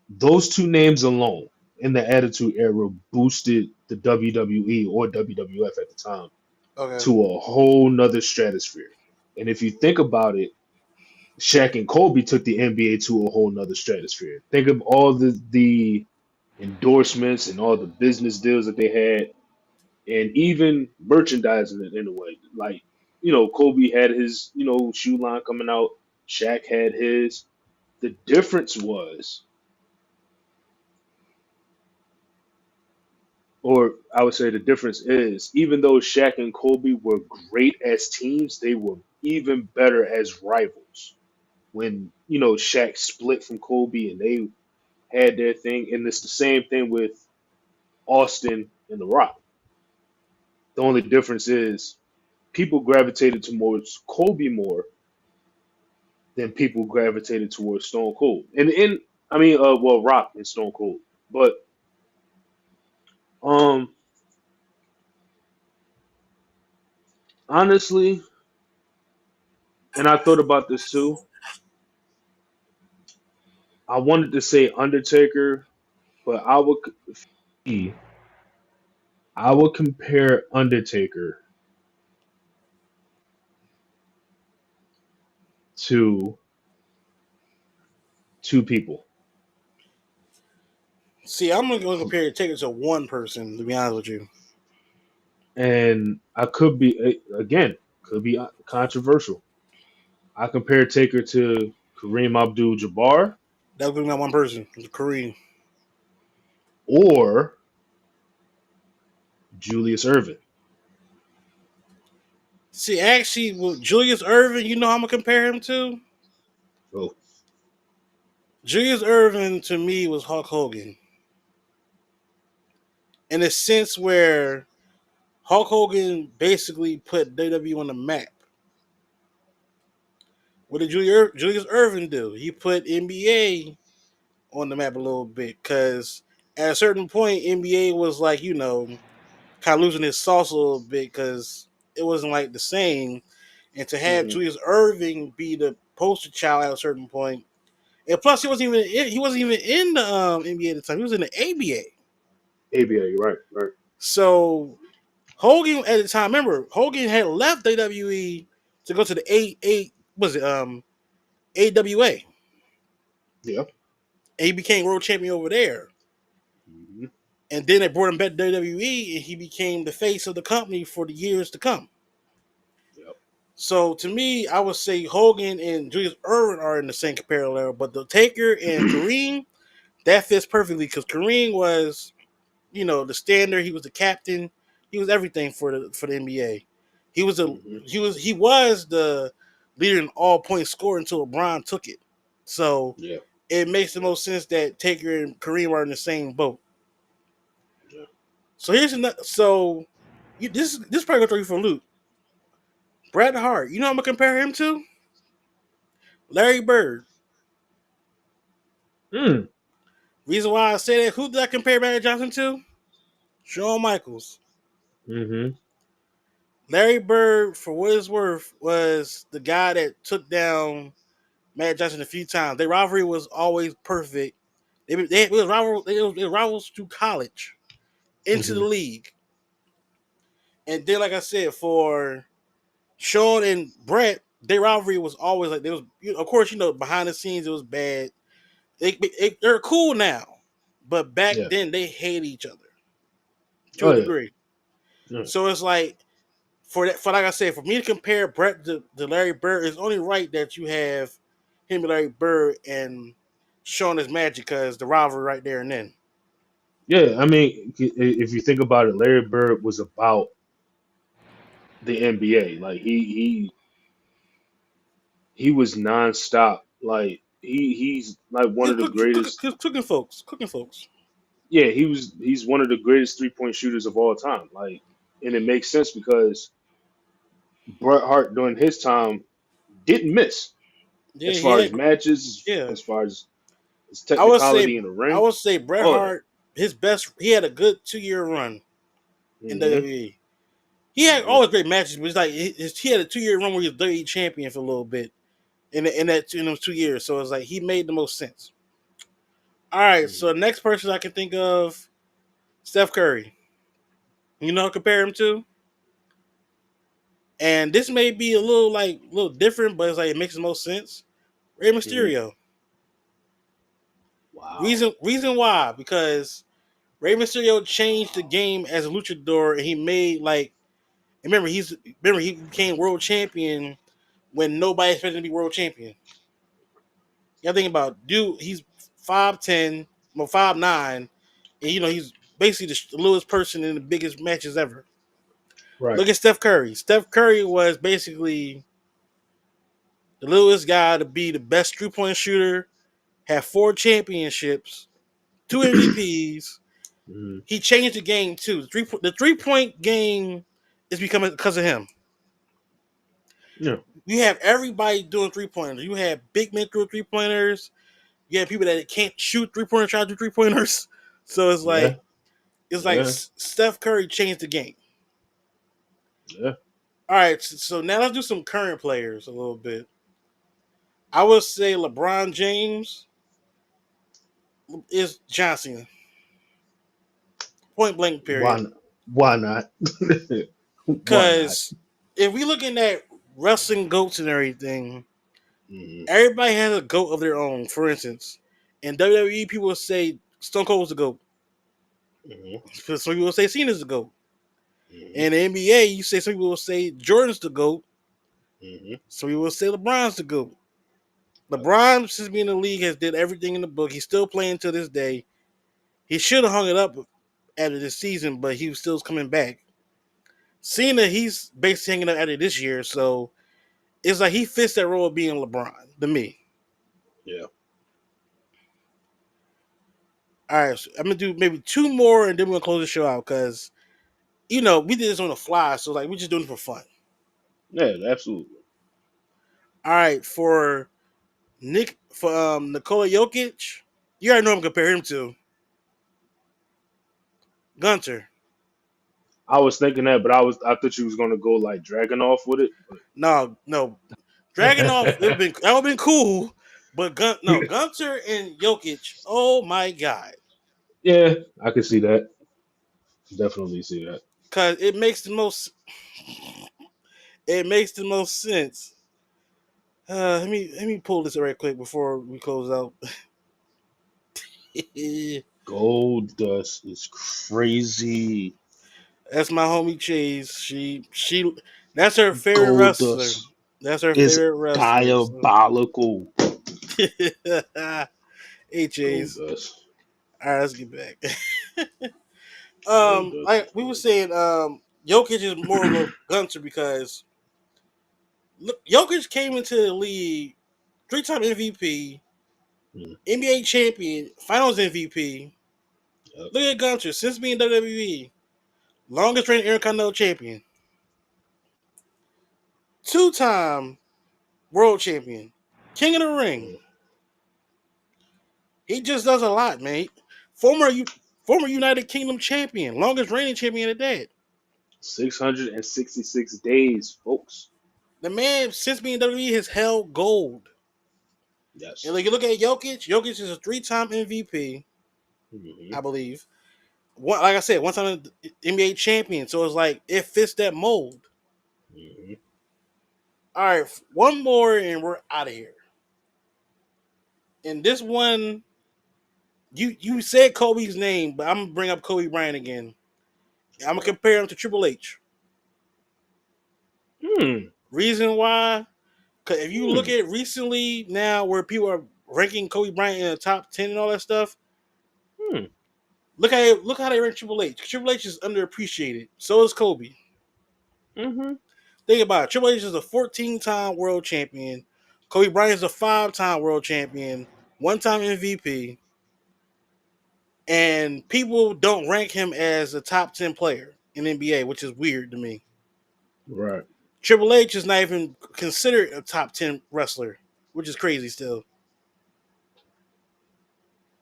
S2: Those two names alone in the Attitude Era boosted the WWE or WWF at the time
S1: Okay.
S2: to a whole nother stratosphere. And if you think about it, Shaq and Kobe took the NBA to a whole nother stratosphere. Think of all the endorsements and all the business deals that they had, and even merchandising in a way. Like Kobe had his, shoe line coming out. Shaq had his. The difference was, or I would say the difference is, even though Shaq and Kobe were great as teams, they were even better as rivals. When, Shaq split from Kobe and they had their thing, and it's the same thing with Austin and The Rock. The only difference is people gravitated towards Kobe more than people gravitated towards Stone Cold. And I mean, well, Rock and Stone Cold. But um, honestly, and I thought about this too. I wanted to say Undertaker, but I would compare Undertaker to two people,
S1: See, I'm going to compare Taker to one person. To be honest with you,
S2: and I could be again could be controversial. I compare Taker to Kareem Abdul-Jabbar
S1: that was going to be my one person, Kareem.
S2: or Julius Erving.
S1: See, actually, with Julius Irvin, you know how I'm gonna compare him to?
S2: So,
S1: Julius Irvin to me was Hulk Hogan in a sense where Hulk Hogan basically put WWE on the map. What did Julius Irvin do? He put NBA on the map a little bit because at a certain point, NBA was like, kind of losing its sauce a little bit because it wasn't like the same. And to have
S2: hmm
S1: Julius Irving be the poster child at a certain point, and plus he wasn't even in the NBA at the time. He was in the ABA.
S2: ABA, right, right.
S1: So Hogan at the time, remember Hogan had left WWE to go to the was it AWA,
S2: Yeah.
S1: and he became world champion over there.
S2: hmm
S1: And then they brought him back to WWE, and he became the face of the company for the years to come.
S2: Yep.
S1: So to me, I would say Hogan and Julius Erving are in the same parallel, but the Taker and Kareem that fits perfectly because Kareem was, the standard. He was the captain. He was everything for the NBA. He was a
S2: hmm
S1: he was the leader in all point score until LeBron took it. So
S2: Yeah.
S1: it makes the
S2: Yeah.
S1: most sense that Taker and Kareem are in the same boat.
S2: Yeah.
S1: So here's another. So this probably gonna throw you for a loop. Bret Hart. You know what I'm gonna compare him to? Larry Bird.
S2: Mm.
S1: Reason why I say that. Who did I compare Magic Johnson to? Shawn Michaels.
S2: hmm
S1: Larry Bird, for what it's worth, was the guy that took down Magic Johnson a few times. Their rivalry was always perfect. It was rivals through college into the
S2: hmm
S1: league, and then like I said, for Shawn and Brett, their rivalry was always like there was. Of course, behind the scenes it was bad. They're cool now, but back
S2: Yeah.
S1: then they hate each other to
S2: Oh
S1: a
S2: yeah.
S1: degree.
S2: Yeah.
S1: So it's like for like I said, for me to compare Brett to Larry Bird, it's only right that you have him and Larry Bird and Shawn as Magic because the rivalry right there and then.
S2: Yeah. I mean, if you think about it, Larry Bird was about the NBA. Like he was nonstop. Like he's like one of the greatest.
S1: Cooking folks.
S2: Yeah, he's one of the greatest 3-point shooters of all time. Like, and it makes sense because Bret Hart during his time didn't miss
S1: Yeah,
S2: as
S1: he
S2: far as
S1: had.
S2: matches,
S1: Yeah,
S2: as far as his
S1: I would say
S2: technicality in the
S1: I
S2: ring.
S1: would say Bret
S2: Oh yeah.
S1: Hart his best. He had a good 2 year run in
S2: hmm
S1: WWE. He had
S2: hmm
S1: always great matches, but it's like he had a 2 year run where he was WWE champion for a little bit in those 2 years. So it's like he made the most sense. All right, so
S2: hmm
S1: the next person I can think of, Steph Curry. Compare him to, and this may be a little different, but it's like it makes the most sense. Rey
S2: hmm
S1: Mysterio.
S2: Wow.
S1: Reason why because Rey Mysterio changed the game as a luchador, and he made like And remember he became world champion when nobody expected him to be world champion. You think about dude, he's 5'10", well 5'9", and he's basically the littlest person in the biggest matches ever.
S2: Right.
S1: Look at Steph Curry. Steph Curry was basically the littlest guy to be the best 3-point shooter, have 4 championships, 2 MVPs.
S2: Hmm.
S1: He changed the game too. The 3-point game is becoming because of him.
S2: Yeah.
S1: You have everybody doing 3-pointers. You have big men doing 3-pointers. You have people that can't shoot 3-pointers try to do 3-pointers. So
S2: Yeah.
S1: it's like
S2: Yeah.
S1: Steph Curry changed the game.
S2: Yeah.
S1: All right, so now let's do some current players a little bit. I would say LeBron James is John Cena. Point blank,
S2: Why
S1: period.
S2: not? Why not? Why not?
S1: Because if we looking at wrestling goats and everything,
S2: Hmm.
S1: everybody has a goat of their own. For instance, in WWE, people will say Stone Cold was the goat.
S2: Hmm.
S1: Some people will say Cena's the goat.
S2: Hmm.
S1: In the NBA, you say some people will say Jordan's the GOAT.
S2: Hmm.
S1: Some people will say LeBron's the GOAT. LeBron, since being in the league, has did everything in the book. He's still playing to this day. He should have hung it up after this season, but he was still coming back. Cena, he's basically hanging up after this year, so it's like he fits that role of being LeBron to me.
S2: Yeah.
S1: All right, so I'm gonna do maybe two more, and then we're gonna close the show out because we did this on the fly, so like we're just doing it for fun.
S2: Yeah. Absolutely.
S1: All right, for Nikola Jokic, you already know I'm comparing him to Gunter.
S2: I was thinking that, but I thought you was gonna go like Dragonov with it,
S1: No, no, Dragonov.
S2: but
S1: That would have been cool, but Gunter and Jokic. Oh my god,
S2: yeah, I can see that. Definitely see that.
S1: because it makes the most sense. Let me pull this right quick before we close out.
S2: Gold dust is crazy.
S1: That's my homie Chase. She that's her favorite
S2: Gold
S1: wrestler.
S2: dust
S1: That's her
S2: is
S1: favorite wrestler. So.
S2: diabolical.
S1: Hey
S2: Gold
S1: Chase.
S2: dust.
S1: All right, let's get back.
S2: Gold dust
S1: Like
S2: is
S1: we were
S2: crazy.
S1: saying, Jokic is more of a gunter because look, Jokic came into the league 3-time MVP,
S2: Mm,
S1: NBA champion, Finals MVP.
S2: yep.
S1: Look at Gunter since being WWE, longest reigning Intercontinental champion, 2-time world champion, King of the Ring.
S2: Mm.
S1: He just does a lot, man. Former former United Kingdom champion, longest reigning champion at that.
S2: 666 days, folks.
S1: The man since being WWE has held gold. And
S2: Yes.
S1: like you look at Jokic, Jokic is a 3-time MVP,
S2: Hmm.
S1: I believe. Like I said, one time NBA champion. So it's like it fits that mold.
S2: Hmm.
S1: All right, one more and we're out of here. And this one, you said Kobe's name, but I'm gonna bring up Kobe Bryant again. I'm gonna
S2: Okay.
S1: compare him to Triple H.
S2: Hmm.
S1: Reason why? Because if you look
S2: Hmm.
S1: at recently now where people are ranking Kobe Bryant in the top 10 and all that stuff,
S2: Hmm.
S1: look how they rank Triple H. Triple H is underappreciated. So is Kobe.
S2: Hmm.
S1: Think about it. Triple H is a 14-time world champion. Kobe Bryant is a 5-time world champion, 1-time MVP, and people don't rank him as a top 10 player in NBA, which is weird to me.
S2: Right.
S1: Triple H is not even considered a top 10 wrestler, which is crazy still.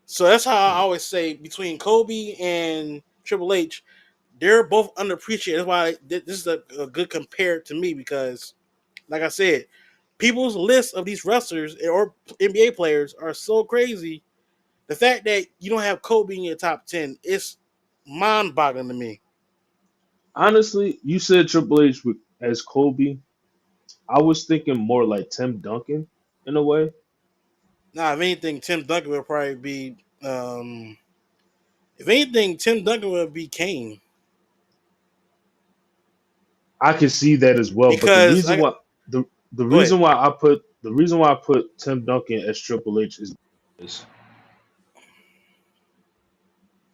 S1: So that's how I
S2: Hmm.
S1: always say between Kobe and Triple H, they're both underappreciated. That's why this is a good compare to me because, like I said, people's lists of these wrestlers or NBA players are so crazy. The fact that you don't have Kobe in your top 10 is mind boggling to me.
S2: Honestly, you said Triple H as Kobe. I was thinking more like Tim Duncan in a way.
S1: Now, if anything, Tim Duncan would probably be. If anything, Tim Duncan would be Kane.
S2: I can see that as well. But
S1: because I
S2: the the
S1: go ahead.
S2: reason why I put the reason why I put Tim Duncan as Triple H is because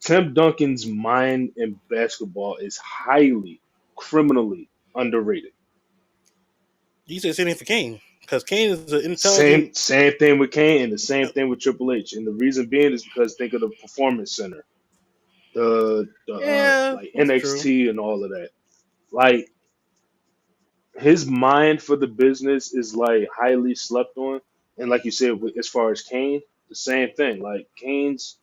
S2: Tim Duncan's mind in basketball is highly criminally underrated.
S1: You said same thing for Kane because Kane is an intelligent.
S2: Same thing with Kane and the same thing with Triple H. And the reason being is because think of the Performance Center, the
S1: Yeah,
S2: like
S1: that's true.
S2: NXT and all of that. Like his mind for the business is like highly slept on. And like you said, as far as Kane, the same thing. Like Kane's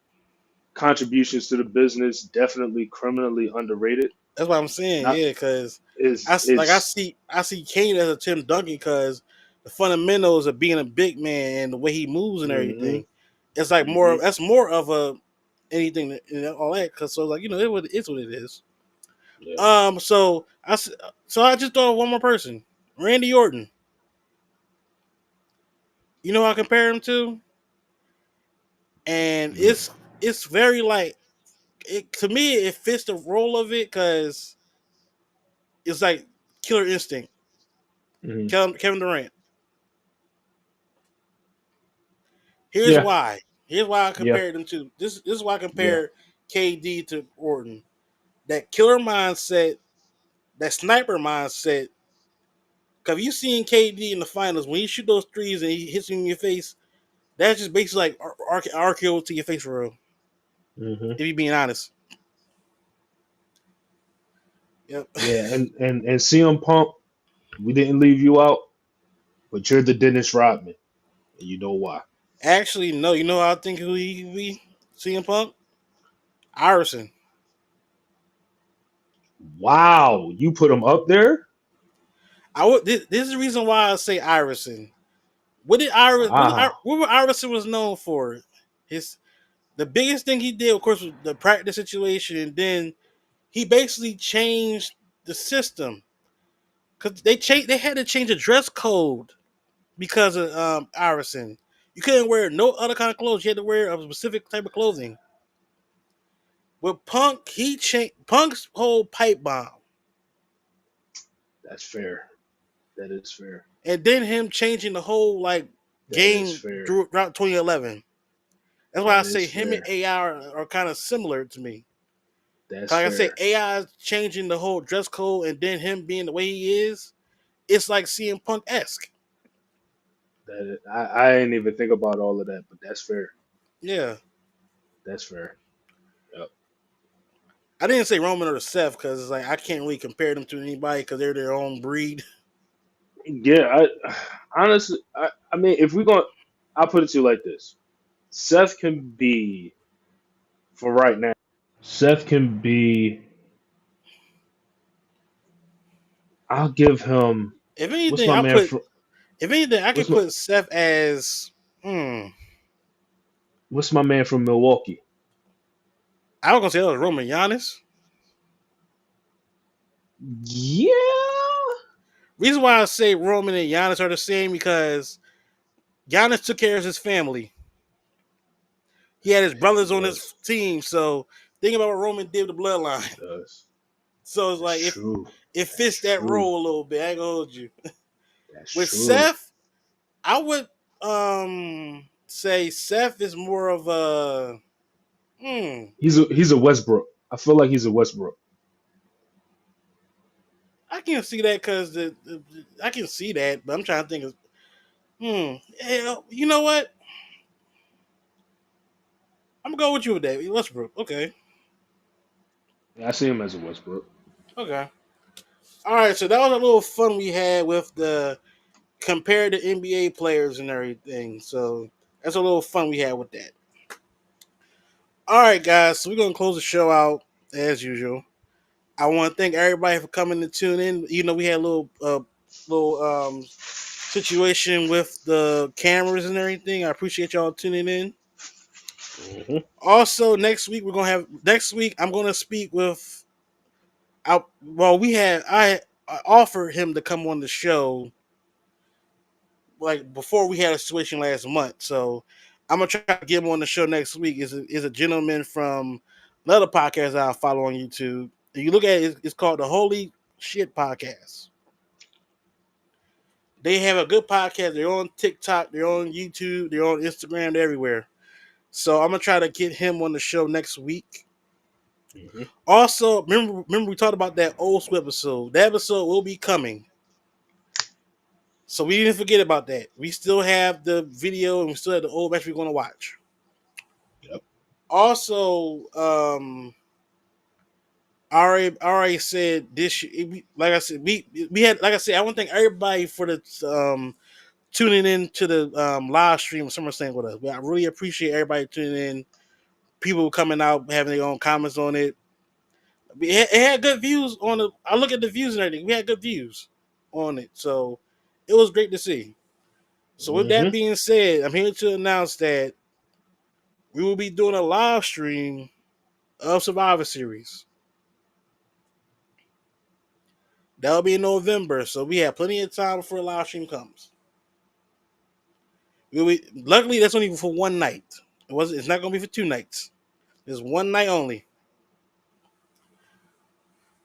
S2: contributions to the business definitely criminally underrated.
S1: That's what I'm saying.
S2: Not
S1: Yeah, because like
S2: is
S1: I see Kane as a Tim Duncan because the fundamentals of being a big man and the way he moves and
S2: hmm
S1: everything. It's like
S2: hmm
S1: more. That's more of a anything all that. Cause so like it's what it is.
S2: yeah.
S1: So so I just thought of one more person, Randy Orton. You know who I compare him to, and it's very like to me it fits the role of it because it's like Killer Instinct,
S2: hmm
S1: Kevin Durant. Here's
S2: Yeah.
S1: why. Here's why I
S2: Yeah.
S1: compared them to this is why I
S2: Yeah.
S1: compared KD to Orton. That killer mindset, that sniper mindset. Cause you seen KD in the finals when he shoot those threes and he hits you in your face, that's just basically like RKO to your face for real.
S2: hmm
S1: If you being honest. Yep.
S2: Yeah. And CM Punk, we didn't leave you out, but you're the Dennis Rodman, and you know why.
S1: Actually, no. You know how I think who he could be? CM Punk, Iverson.
S2: Wow, you put him up there?
S1: I would. This is the reason why I say Iverson. What did Iris?
S2: Wow.
S1: What Iverson was known for? His the biggest thing he did, of course, was the practice situation, and then he basically changed the system because they had to change the dress code because of Iverson. You couldn't wear no other kind of clothes. You had to wear a specific type of clothing. With Punk, he changed Punk's whole pipe bomb,
S2: That's fair. That is fair.
S1: and then him changing the whole like
S2: That is
S1: game
S2: fair.
S1: throughout 2011. That's why I
S2: That
S1: say
S2: is
S1: him and
S2: fair.
S1: AI are kind of similar to me.
S2: That's
S1: Like I say,
S2: fair.
S1: AI is changing the whole dress code, and then him being the way he is, it's like CM Punk esque.
S2: I didn't even think about all of that, but that's fair.
S1: Yeah,
S2: That's fair. Yep.
S1: I didn't say Roman or Seth because it's like I can't really compare them to anybody because they're their own breed.
S2: Yeah, I honestly I mean if we're going I'll put it to you like this. Seth can be for right now. Seth can be I'll give him
S1: If
S2: what's
S1: anything,
S2: my
S1: I
S2: man
S1: put
S2: from
S1: if anything I
S2: what's
S1: could
S2: my
S1: put Seth as hmm.
S2: what's my man from Milwaukee?
S1: I was gonna say that was Roman Giannis.
S2: Yeah.
S1: Reason why I say Roman and Giannis are the same because Giannis took care of his family. He had his
S2: He
S1: brothers on his
S2: does.
S1: team, so think about what Roman did with the
S2: He
S1: bloodline.
S2: does.
S1: So it's
S2: That's
S1: like if
S2: true.
S1: it
S2: That's
S1: fits that
S2: true.
S1: role a little bit. I ain't gonna hold you.
S2: That's
S1: With
S2: true.
S1: Seth, I would say Seth is more of a hmm.
S2: He's a Westbrook. I feel like he's a Westbrook.
S1: I can see that because I can see that, but I'm trying to think of You know what? I'm gonna go with you with that. Westbrook. Okay.
S2: Yeah, I see him as a Westbrook.
S1: Okay. All right. So that was a little fun we had with the compare the NBA players and everything. So that's a little fun we had with that. All right, guys. So we're gonna close the show out as usual. I want to thank everybody for coming to tune in. You know, we had a little situation with the cameras and everything. I appreciate y'all tuning in.
S2: hmm
S1: Also, next week I'm gonna speak with. Well, I offered him to come on the show like before we had a situation last month. So I'm gonna try to get him on the show next week. Is a gentleman from another podcast I follow on YouTube. If you look at it, it's called the Holy. Shit Podcast. They have a good podcast. They're on TikTok, they're on YouTube, they're on Instagram, they're everywhere. So I'm gonna try to get him on the show next week.
S2: Hmm.
S1: Also, remember we talked about that old school episode. That episode will be coming. So we didn't forget about that. We still have the video and we still have the old match we're gonna watch.
S2: Yep.
S1: Also, I already said this. Like I said, we had like I said. I want to thank everybody for the tuning in to the live stream of SummerSlam with us. I really appreciate everybody tuning in. People coming out having their own comments on it. It had good views on the. I look at the views and everything. We had good views on it, so it was great to see. So with that
S2: Hmm.
S1: being said, I'm here to announce that we will be doing a live stream of Survivor Series. That'll be in November, so we have plenty of time before the live stream comes. Luckily, that's only for one night. It's not going to be for 2 nights. It's one night only.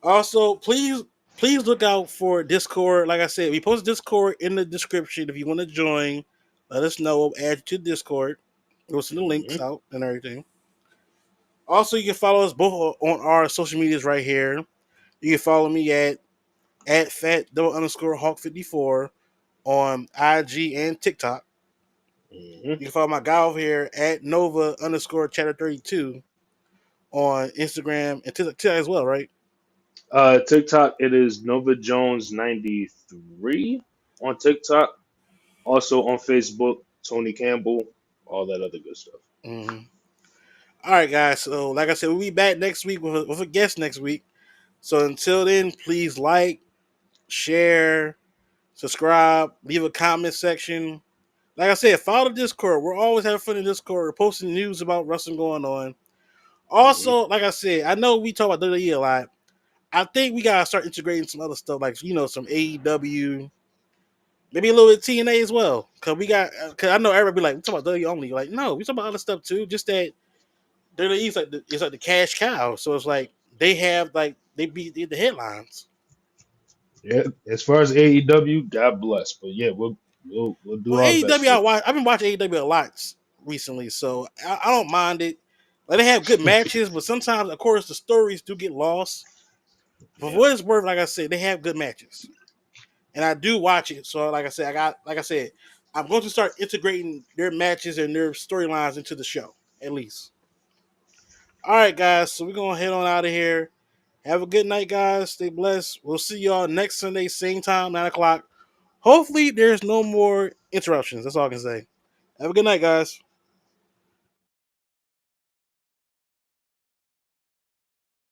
S1: Also, please look out for Discord. Like I said, we post Discord in the description. If you want to join, let us know. We'll add you to Discord. We'll send the links
S2: Hmm.
S1: out and everything. Also, you can follow us both on our social medias right here. You can follow me at fat double underscore hawk 54 on IG and TikTok.
S2: Hmm.
S1: You can follow my guy over here at Nova underscore chatter 32 on Instagram and TikTok as well, right?
S2: TikTok, it is Nova Jones 93 on TikTok. Also on Facebook, Tony Campbell, all that other good stuff.
S1: Mm-hmm. All right, guys. So, like I said, we'll be back next week with a guest next week. So, until then, please like, share, subscribe, leave a comment section. Like I said, follow the Discord. We're always having fun in Discord. We're posting news about wrestling going on.
S2: Hmm.
S1: Also, like I said, I know we talk about WWE a lot. I think we gotta start integrating some other stuff, like some AEW, maybe a little bit of TNA as well. Cause I know everybody be like, we talk about WWE only. Like, no, we talk about other stuff too. Just that WWE's like the cash cow. So it's like they have like they beat the headlines.
S2: Yeah, as far as AEW, God bless. But yeah, we'll do
S1: Well,
S2: our best
S1: AEW,
S2: for you.
S1: I've been watching AEW a lot recently, so I don't mind it. Like they have good matches, but sometimes, of course, the stories do get lost. But for
S2: Yeah.
S1: what it's worth, like I said, they have good matches, and I do watch it. So, like I said, I'm going to start integrating their matches and their storylines into the show at least. All right, guys. So we're gonna head on out of here. Have a good night, guys. Stay blessed. We'll see y'all next Sunday, same time, 9 o'clock. Hopefully, there's no more interruptions. That's all I can say. Have a good night, guys.